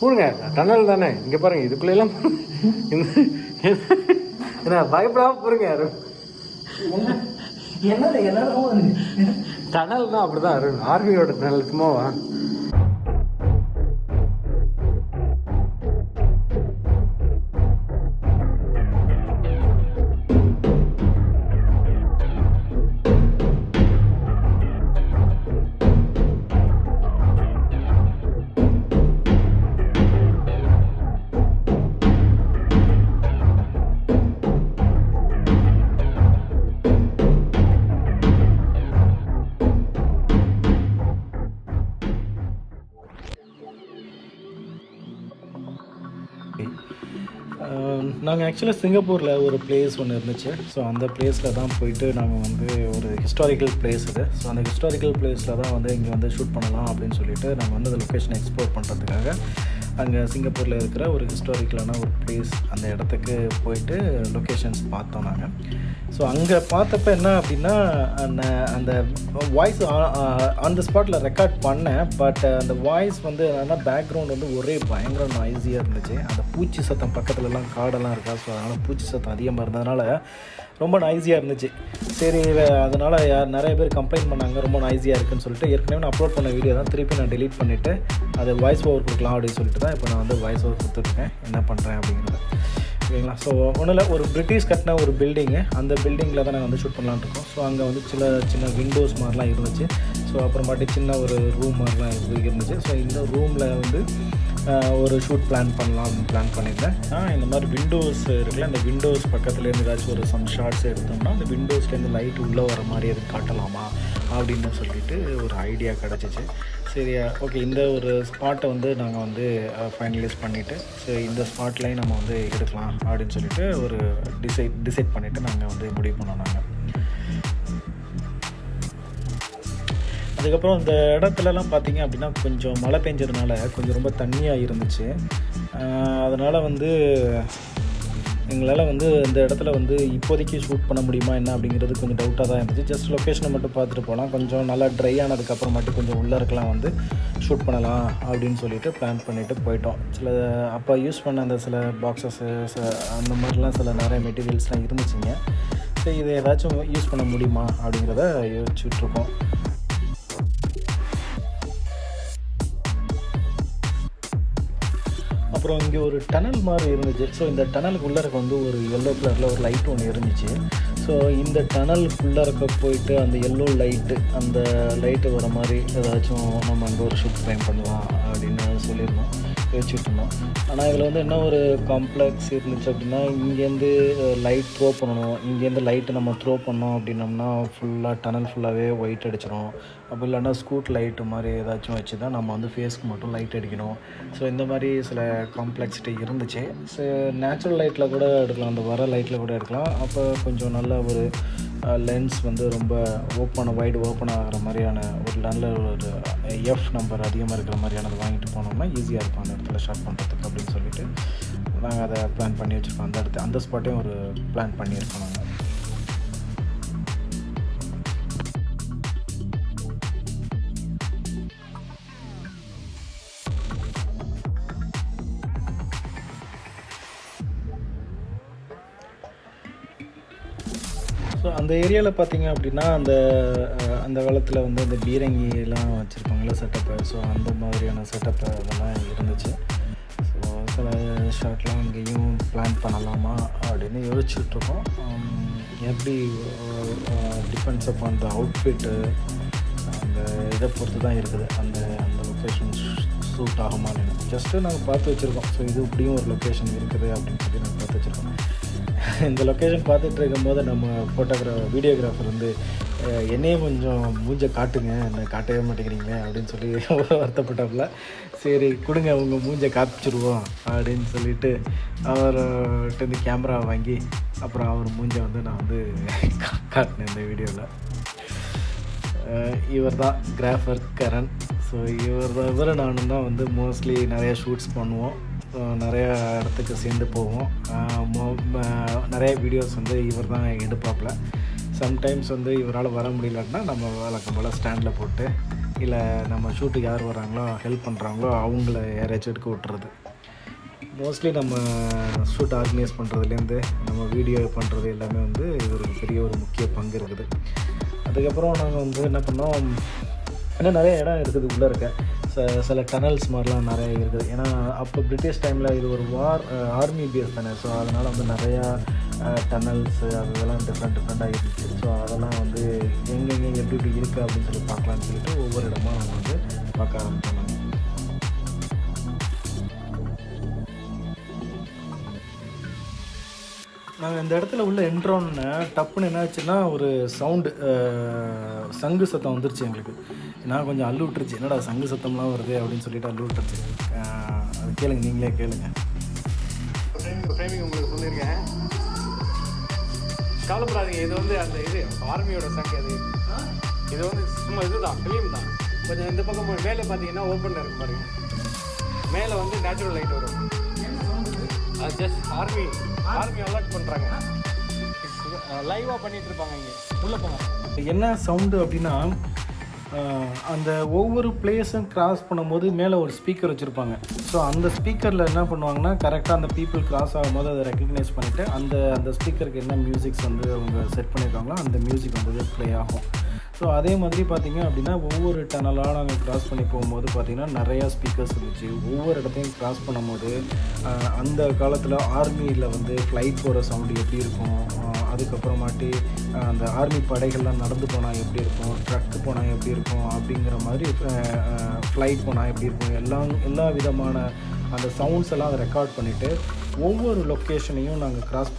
போடுங்க, டனல் தானே. இங்கே பாருங்கள், இதுக்குள்ளெல்லாம் என்ன பயப்படாமல் போடுங்க. டனல் தான் அப்படி தான் ஆர்மியோட டனல் சும்மாவா. நாங்கள் ஆக்சுவலாக சிங்கப்பூரில் ஒரு பிளேஸ் ஒன்று இருந்துச்சு. ஸோ அந்த பிளேஸில் தான் போயிட்டு நாங்கள் வந்து ஒரு ஹிஸ்டாரிக்கல் பிளேஸ் இது. ஸோ அந்த ஹிஸ்டாரிக்கல் பிளேஸில் தான் வந்து இங்கே வந்து ஷூட் பண்ணலாம் அப்படின்னு சொல்லிட்டு நாங்கள் வந்து அந்த லொக்கேஷனை எக்ஸ்ப்ளோர் பண்ணுறதுக்காக அங்கே சிங்கப்பூரில் இருக்கிற ஒரு ஹிஸ்டாரிக்கலான ஒரு பிளேஸ் அந்த இடத்துக்கு போயிட்டு லொக்கேஷன்ஸ் பார்த்தோம் நாங்கள். ஸோ அங்கே பார்த்தப்ப என்ன அப்படின்னா, அந்த வாய்ஸ் ஆன் த ஸ்பாட்டில் ரெக்கார்ட் பண்ணேன். பட் அந்த வாய்ஸ் வந்து என்னென்னா பேக்ரவுண்ட் வந்து ஒரே பயங்கர நாய்ஸியாக இருந்துச்சு. அந்த பூச்சி சத்தம் பக்கத்துலலாம் காடெல்லாம் இருக்கா, ஸோ அதனால் பூச்சி சத்தம் அதிகமாக இருந்ததுனால ரொம்ப நாய்ஸியாக இருந்துச்சு. சரி, அதனால் நிறைய பேர் கம்ப்ளைண்ட் பண்ணாங்க ரொம்ப நாய்ஸியாக இருக்குதுன்னு சொல்லிட்டு. ஏற்கனவே நான் அப்லோட் பண்ண வீடியோ தான் திருப்பி நான் டெலீட் பண்ணிவிட்டு அதை வாய்ஸ் ஓவர் கொடுக்கலாம் அப்படின்னு சொல்லிட்டு தான் இப்போ நான் வந்து வாய்ஸ் ஓவர் கொடுத்துருக்கேன், என்ன பண்ணுறேன் அப்படிங்கிறது. ஓகேங்களா. ஸோ ஒன்றும் இல்லை, ஒரு பிரிட்டிஷ் கட்டின ஒரு பில்டிங்கு, அந்த பில்டிங்கில் தான் நாங்கள் வந்து ஷூட் பண்ணலான்னு இருக்கோம். ஸோ அங்கே வந்து சின்ன விண்டோஸ் மாதிரிலாம் இருந்துச்சு. ஸோ அப்புறமாட்டி சின்ன ஒரு ரூம் மாதிரிலாம் இருந்துச்சு. ஸோ இந்த ரூமில் வந்து ஒரு ஷூட் பிளான் பண்ணியிருந்தேன். இந்த மாதிரி விண்டோஸ் இருக்குல்ல, அந்த விண்டோஸ் பக்கத்துலேருந்து ஏதாச்சும் ஒரு சம் ஷார்ட்ஸ் எடுத்தோம்னா அந்த விண்டோஸ்லேருந்து லைட் உள்ளே வர மாதிரி அது காட்டலாமா அப்படின்னு சொல்லிட்டு ஒரு ஐடியா கிடச்சிச்சு. சரி, ஓகே, இந்த ஒரு ஸ்பாட்டை வந்து நாங்கள் வந்து ஃபைனலைஸ் பண்ணிவிட்டு ஸோ இந்த ஸ்பாட்லேயும் நம்ம வந்து எடுக்கலாம் அப்படின்னு சொல்லிட்டு ஒரு டிசைட் பண்ணிவிட்டு நாங்கள் வந்து முடிவு பண்ணோம். நாங்கள் அதுக்கப்புறம் இந்த இடத்துலலாம் பார்த்திங்க அப்படின்னா கொஞ்சம் மழை பெஞ்சதுனால கொஞ்சம் ரொம்ப தண்ணியாக இருந்துச்சு. அதனால் வந்து எங்களால் வந்து இந்த இடத்துல வந்து இப்போதைக்கு ஷூட் பண்ண முடியுமா என்ன அப்படிங்கிறது கொஞ்சம் டவுட்டாக தான் இருந்துச்சு. ஜஸ்ட் லொக்கேஷனை மட்டும் பார்த்துட்டு போகலாம், கொஞ்சம் நல்லா ட்ரை ஆனதுக்கப்புறம் மட்டும் கொஞ்சம் உள்ளே இருக்கலாம் வந்து ஷூட் பண்ணலாம் அப்படின்னு சொல்லிட்டு பிளான் பண்ணிவிட்டு போயிட்டோம். அப்போ யூஸ் பண்ண அந்த சில பாக்ஸஸ்ஸு அந்த மாதிரிலாம் சில நிறைய மெட்டீரியல்ஸ்லாம் இருந்துச்சுங்க. ஸோ இதை ஏதாச்சும் யூஸ் பண்ண முடியுமா அப்படிங்கிறத யோசிச்சுட்ருக்கோம். அப்புறம் இங்கே ஒரு டனல் மாதிரி இருந்துச்சு. ஸோ இந்த டனலுக்குள்ளே இருக்க வந்து ஒரு எல்லோ கலரில் ஒரு லைட் ஒன்று இருந்துச்சு. ஸோ இந்த டனலுக்குள்ளே இருக்க போயிட்டு அந்த எல்லோ அந்த லைட்டு வர மாதிரி ஏதாச்சும் நம்ம அங்கே ஒரு ஷூட் ஃப்ரேம் பண்ணலாம் அப்படின்னு சொல்லியிருந்தோம், யோசிச்சுட்டு இருந்தோம். ஆனால் இதில் வந்து என்ன ஒரு காம்ப்ளெக்ஸ் இருந்துச்சு அப்படின்னா, இங்கேருந்து லைட் த்ரோ பண்ணணும். இங்கேருந்து லைட்டு நம்ம த்ரோ பண்ணோம் அப்படின்னம்னா டனல் ஃபுல்லாகவே ஒயிட் அடிச்சிடும். அப்படி இல்லைன்னா ஸ்கூட் லைட்டு மாதிரி ஏதாச்சும் வச்சு தான் நம்ம வந்து ஃபேஸ்க்கு மட்டும் லைட் அடிக்கணும். ஸோ இந்த மாதிரி சில காம்ப்ளெக்சிட்டி இருந்துச்சு. ஸோ நேச்சுரல் லைட்டில் கூட எடுக்கலாம், அந்த வர லைட்டில் கூட எடுக்கலாம். அப்போ கொஞ்சம் நல்ல ஒரு லென்ஸ் வந்து ரொம்ப வைடு ஓப்பன் ஆகிற மாதிரியான ஒரு நல்ல ஒரு எஃப் நம்பர் அதிகமாக இருக்கிற மாதிரியானது வாங்கிட்டு போனோம்னா ஈஸியாக இருக்கும் அந்த இடத்துல ஷாட் பண்ணுறதுக்கு அப்படின்னு சொல்லிட்டு நாங்கள் அதை பிளான் பண்ணி வச்சுருக்கோம். அந்த ஸ்பாட்டையும் ஒரு பிளான் பண்ணியிருக்கோம் நாங்கள். ஸோ அந்த ஏரியாவில் பார்த்திங்க அப்படின்னா அந்த காலத்தில் வந்து இந்த பீரங்கிலாம் வச்சுருப்பாங்களே செட்டப்பு, ஸோ அந்த மாதிரியான செட்டப்பு அதெல்லாம் இருந்துச்சு. ஸோ சில ஷாட்லாம் இங்கேயும் பிளான் பண்ணலாமா அப்படின்னு யோசிச்சுட்ருக்கோம். எப்படி டிபெண்ட்ஸ் அப் அந்த அவுட்ஃபிட்டு அந்த இதை பொறுத்து தான் இருக்குது அந்த லொக்கேஷன் சூட் ஆகுமான்னு. ஜஸ்ட்டு நாங்கள் பார்த்து வச்சுருக்கோம். ஸோ இது இப்படியும் ஒரு லொக்கேஷன் இருக்குது அப்படின்னு சொல்லி நாங்கள் பார்த்து வச்சுருக்கோம். இந்த லொக்கேஷன் பார்த்துட்டு இருக்கும்போது நம்ம வீடியோகிராஃபர் வந்து என்னையே கொஞ்சம் மூஞ்சை காட்டுங்க, என்ன காட்டவே மாட்டேங்கிறீங்க அப்படின்னு சொல்லி வருத்தப்பட்டாப்புல. சரி கொடுங்க, உங்கள் மூஞ்சை காப்பிச்சிடுவோம் அப்படின்னு சொல்லிட்டு அவர்கிட்ட இந்த கேமரா வாங்கி அப்புறம் அவர் மூஞ்சை வந்து நான் வந்து காட்டினேன் இந்த வீடியோவில். இவர் தான் கிராஃபர் கரண். ஸோ இவர் நானும் தான் வந்து மோஸ்ட்லி நிறையா ஷூட்ஸ் பண்ணுவோம், நிறையா இடத்துக்கு சேர்ந்து போவோம். நிறைய வீடியோஸ் வந்து இவர் தான் எடுப்பாப்பில். சம்டைம்ஸ் வந்து இவரால் வர முடியலன்னா நம்ம வழக்கம் போல் ஸ்டாண்டில் போட்டு இல்லை நம்ம ஷூட்டுக்கு யார் வராங்களோ ஹெல்ப் பண்ணுறாங்களோ அவங்கள யாரையாச்சும் எடுக்க விட்டுறது. மோஸ்ட்லி நம்ம ஷூட் ஆர்கனைஸ் பண்ணுறதுலேருந்து நம்ம வீடியோ பண்ணுறது எல்லாமே வந்து இது ஒரு பெரிய ஒரு முக்கிய பங்கு இருக்குது. அதுக்கப்புறம் நாங்கள் வந்து என்ன பண்ணோம், இன்னும் நிறைய இடம் இருக்குது உள்ளே இருக்க. சில டனல்ஸ் மாதிரிலாம் நிறைய இருக்குது. ஏன்னா அப்போ பிரிட்டிஷ் டைமில் இது ஒரு ஆர்மி பேஸ் தானே. ஸோ அதனால் வந்து நிறையா டனல்ஸு அதெல்லாம் டிஃப்ரெண்ட்டாக இருந்துச்சு. ஸோ அதெல்லாம் வந்து எங்கெங்கே எப்படி எப்படி இருக்குது அப்படின்னு சொல்லி பார்க்கலான்னு சொல்லிட்டு ஒவ்வொரு இடமா நம்ம வந்து பார்க்க ஆரம்பித்தோம். நாங்கள் இந்த இடத்துல உள்ள என்ட்ரோன்னு டப்புன்னு என்ன ஆச்சுன்னா ஒரு சவுண்டு சங்கு சத்தம் வந்துருச்சு எங்களுக்கு. நான் கொஞ்சம் அள்ளு விட்டுருச்சு, என்னடா சங்கு சத்தம்லாம் வருது அப்படின்னு சொல்லிட்டு அள்ளு விட்டுருச்சு. அது கேளுங்க, நீங்களே கேளுங்க. உங்களுக்கு சொல்லியிருக்கேன், கவலைப்படாதீங்க. இது வந்து அந்த இது ஆர்மியோட சங்கு. இது வந்து சும்மா இதுதான், ஃபிலிம் தான். கொஞ்சம் இந்த பக்கம் மேலே பார்த்தீங்கன்னா ஓப்பனில் இருக்கும் பாருங்க. மேலே வந்து நேச்சுரல் லைட் வரும். அது ஜஸ்ட் ஆர்மி அலர்ட் பண்ணுறாங்க, லைவாக பண்ணிகிட்டு இருப்பாங்க. இங்கே உள்ளே போங்க. என்ன சவுண்டு அப்படின்னா, அந்த ஒவ்வொரு பிளேஸும் கிராஸ் பண்ணும்போது மேலே ஒரு ஸ்பீக்கர் வச்சுருப்பாங்க. ஸோ அந்த ஸ்பீக்கரில் என்ன பண்ணுவாங்கன்னா, கரெக்டாக அந்த பீப்புள் கிராஸ் ஆகும்போது அதை ரெக்கக்னைஸ் பண்ணிவிட்டு அந்த ஸ்பீக்கருக்கு என்ன மியூசிக்ஸ் வந்து அவங்க செட் பண்ணியிருக்காங்களோ அந்த மியூசிக் வந்து ப்ளே ஆகும். ஸோ அதே மாதிரி பார்த்திங்க அப்படின்னா ஒவ்வொரு டனலாக நாங்கள் கிராஸ் பண்ணி போகும்போது பார்த்திங்கன்னா நிறையா ஸ்பீக்கர்ஸ் இருந்துச்சு. ஒவ்வொரு இடத்தையும் கிராஸ் பண்ணும்போது அந்த காலத்தில் ஆர்மியில் வந்து ஃப்ளைட் போகிற சவுண்டு எப்படி இருக்கும், அதுக்கப்புறமாட்டி அந்த ஆர்மி படைகள்லாம் நடந்து போனால் எப்படி இருக்கும், ட்ரக்கு போனால் எப்படி இருக்கும், அப்படிங்கிற மாதிரி ஃப்ளைட் போனால் எப்படி இருக்கும், எல்லா விதமான அந்த சவுண்ட்ஸ் எல்லாம் அதை ரெக்கார்ட் பண்ணிவிட்டு ஒவ்வொரு லொக்கேஷனையும் நாங்கள் கிராஸ்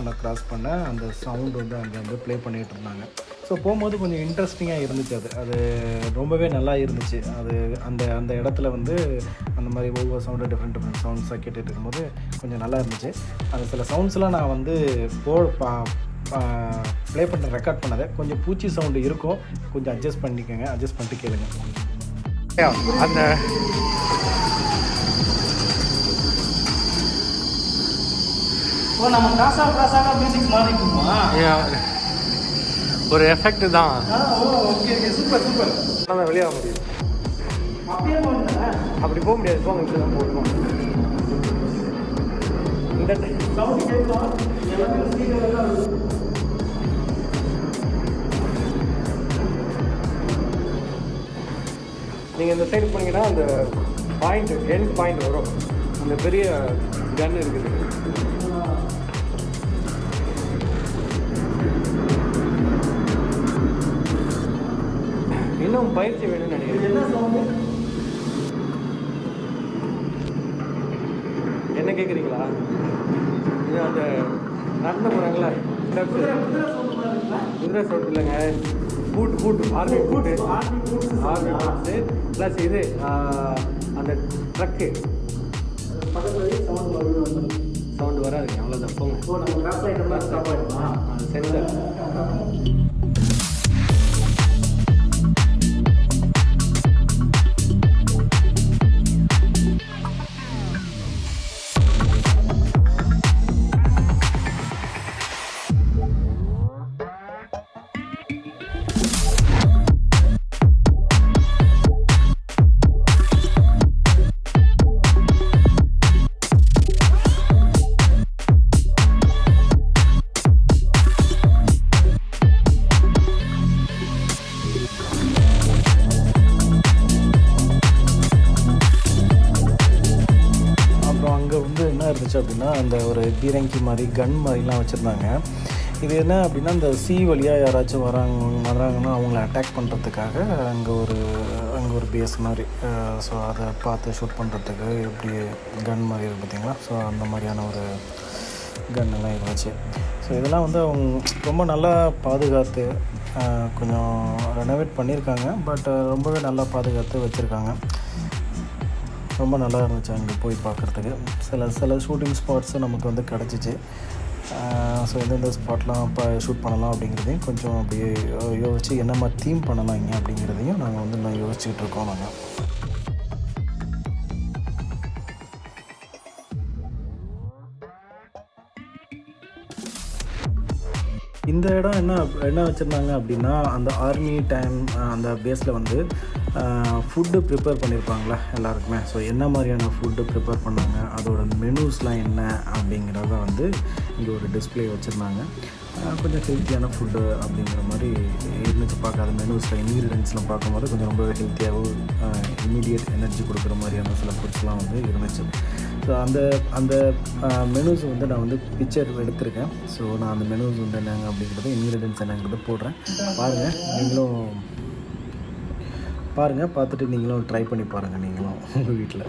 பண்ண அந்த சவுண்டு வந்து அங்கே வந்து ப்ளே பண்ணிகிட்டு இருந்தாங்க. ஸோ போகும்போது கொஞ்சம் இன்ட்ரெஸ்டிங்காக இருந்துச்சு. அது ரொம்பவே நல்லா இருந்துச்சு. அது அந்த இடத்துல வந்து அந்த மாதிரி ஒவ்வொரு சவுண்டு டிஃப்ரெண்ட் சவுண்ட்ஸாக கேட்டுட்டு இருக்கும்போது கொஞ்சம் நல்லா இருந்துச்சு. அந்த சில சவுண்ட்ஸ்லாம் நான் வந்து ப்ளே பண்ண ரெக்கார்ட் பண்ணதை கொஞ்சம் பூச்சி சவுண்டு இருக்கும், கொஞ்சம் அட்ஜஸ்ட் பண்ணிட்டு கேளுங்க. அந்த நம்ம கிராஸாக மியூசிக் மாறி இருக்குமா, ஒரு எஃபெக்ட் தான். Okay super. நம்ம வெளியாக முடியும், அப்படி போக முடியாது. போங்க, இப்படி தான் போகணும். இந்த நீங்கள் இந்த சைடு போனீங்கன்னா அந்த எண்ட் பாயிண்ட் வரும். அந்த பெரிய கன் இருக்குது. இன்னும் பயிற்சி வேணும்னு நினைக்கிறேன். என்ன கேட்குறீங்களா? இது அந்த நடந்து போகிறாங்களா, குதிரை சவுண்ட் இல்லைங்க, பூட் ஆர்மி பூட்ஸு ப்ளஸ் இது அந்த ட்ரக்கு சவுண்டு வராதுங்க, அவ்வளோதான். போங்க, சென்டர். இருந்துச்சு அப்படின்னா அந்த ஒரு பீரங்கி மாதிரி கன் மாதிரிலாம் வச்சுருந்தாங்க. இது என்ன அப்படின்னா, இந்த சி வழியாக யாராச்சும் வராங்கன்னா அவங்கள அட்டாக் பண்ணுறதுக்காக அங்கே ஒரு பேஸ் மாதிரி. ஸோ அதை பார்த்து ஷூட் பண்ணுறதுக்கு எப்படி கன் மாதிரி இருக்குது பார்த்திங்களா. ஸோ அந்த மாதிரியான ஒரு கன்னெல்லாம் இருந்துச்சு. ஸோ இதெல்லாம் வந்து அவங்க ரொம்ப நல்லா பாதுகாத்து கொஞ்சம் ரெனோவேட் பண்ணியிருக்காங்க. பட் ரொம்பவே நல்லா பாதுகாத்து வச்சுருக்காங்க. ரொம்ப நல்லா இருந்துச்சு அங்கே போய் பார்க்குறதுக்கு. சில ஷூட்டிங் ஸ்பாட்ஸும் நமக்கு வந்து கிடச்சிச்சு. ஸோ எந்தெந்த ஸ்பாட்லாம் இப்போ ஷூட் பண்ணலாம் அப்படிங்கிறதையும் கொஞ்சம் அப்படியே யோசித்து என்ன மாதிரி தீம் பண்ணலாம் இங்கே அப்படிங்கிறதையும் நாங்கள் வந்து இன்னும் யோசிச்சுக்கிட்டு இருக்கோம். நாங்கள் இந்த இடம் என்ன வச்சுருந்தாங்க அப்படின்னா, அந்த ஆர்மி டைம் அந்த பேஸில் வந்து ஃபுட்டு ப்ரிப்பேர் பண்ணியிருப்பாங்களா எல்லாருக்குமே. ஸோ என்ன மாதிரியான ஃபுட்டு ப்ரிப்பேர் பண்ணாங்க, அதோட மெனூஸ்லாம் என்ன அப்படிங்கிறத வந்து இங்கே ஒரு டிஸ்பிளே வச்சுருந்தாங்க. கொஞ்சம் ஹெல்த்தியான ஃபுட்டு அப்படிங்கிற மாதிரி இருந்துச்சு பார்க்க. அது மெனூஸில் இன்க்ரீடியன்ட்ஸ்லாம் பார்க்கும்போது கொஞ்சம் ரொம்ப ஹெல்த்தியாகவும் இமீடியட் எனர்ஜி கொடுக்குற மாதிரியான சில ஃபுட்ஸ்லாம் வந்து இருந்துச்சு. ஸோ அந்த மெனூஸ் வந்து நான் வந்து பிக்சர் எடுத்திருக்கேன். ஸோ நான் அந்த மெனூஸ் வந்து என்னங்க அப்படிங்கிறது, இன்க்ரீடியன்ட்ஸ் என்னங்கிறது போடுறேன். பாருங்கள், பார்த்துட்டு நீங்களும் ட்ரை பண்ணி பாருங்கள் நீங்களும் உங்கள் வீட்டில்.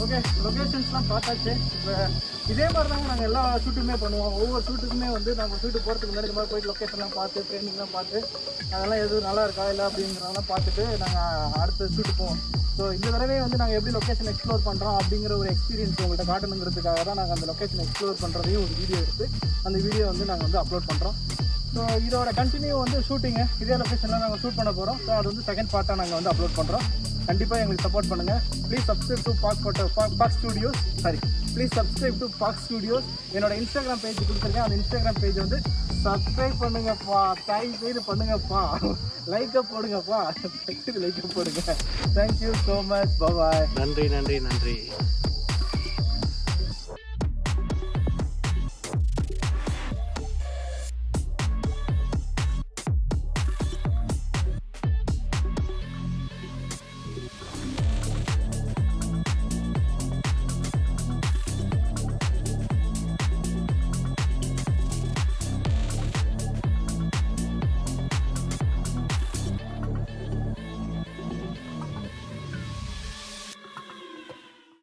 ஓகே, லொக்கேஷன்ஸ்லாம் பார்த்தாச்சு. இதே மாதிரி தாங்க நாங்கள் எல்லா ஷூட்டுமே பண்ணுவோம். ஒவ்வொரு ஷூட்டுக்குமே வந்து நாங்கள் ஷூட்டு போகிறதுக்கு முன்னாடி இந்த மாதிரி போய்ட்டு லொக்கேஷன்லாம் பார்த்து ட்ரைனிங்லாம் பார்த்து அதெல்லாம் எதுவும் நல்லா இருக்கா இல்லை அப்படிங்கிறதெல்லாம் பார்த்துட்டு நாங்கள் அடுத்த ஷூட்டு போவோம். ஸோ இந்த தடவை வந்து நாங்கள் எப்படி லொக்கேஷன் எக்ஸ்ப்ளோர் பண்ணுறோம் அப்படிங்கிற ஒரு எக்ஸ்பீரியன்ஸ் உங்கள்கிட்ட காட்டணுங்கிறதுக்காக தான் நாங்கள் அந்த லொக்கேஷன் எக்ஸ்ப்ளோர் பண்ணுறதையும் ஒரு வீடியோ எடுத்து அந்த வீடியோ வந்து நாங்கள் வந்து அப்லோட் பண்ணுறோம். ஸோ இதோட கண்டினியூ வந்து ஷூட்டிங்கு இதே லொக்கேஷனில் நாங்கள் ஷூட் பண்ண போகிறோம். ஸோ அது வந்து செகண்ட் பார்ட்டாக நாங்கள் வந்து அப்லோட் பண்ணுறோம். கண்டிப்பாக எங்களுக்கு சப்போர்ட் பண்ணுங்கள். ப்ளீஸ் சப்ஸ்கிரைப் டு பாக் ஸ்டுடியோஸ். ப்ளீஸ் சப்ஸ்கிரைப் டு பாக் ஸ்டுடியோஸ். என்னோட இன்ஸ்டாகிராம் பேஜ் கொடுத்துருக்கேன். அந்த இன்ஸ்டாகிராம் பேஜ் வந்து சப்ஸ்கிரைப் பண்ணுங்கப்பா, தேங்க்ஸ் செய்து பண்ணுங்கப்பா, லைக்கை போடுங்கப்பா, லைக்கை போடுங்க. Thank you so much. பாய். நன்றி.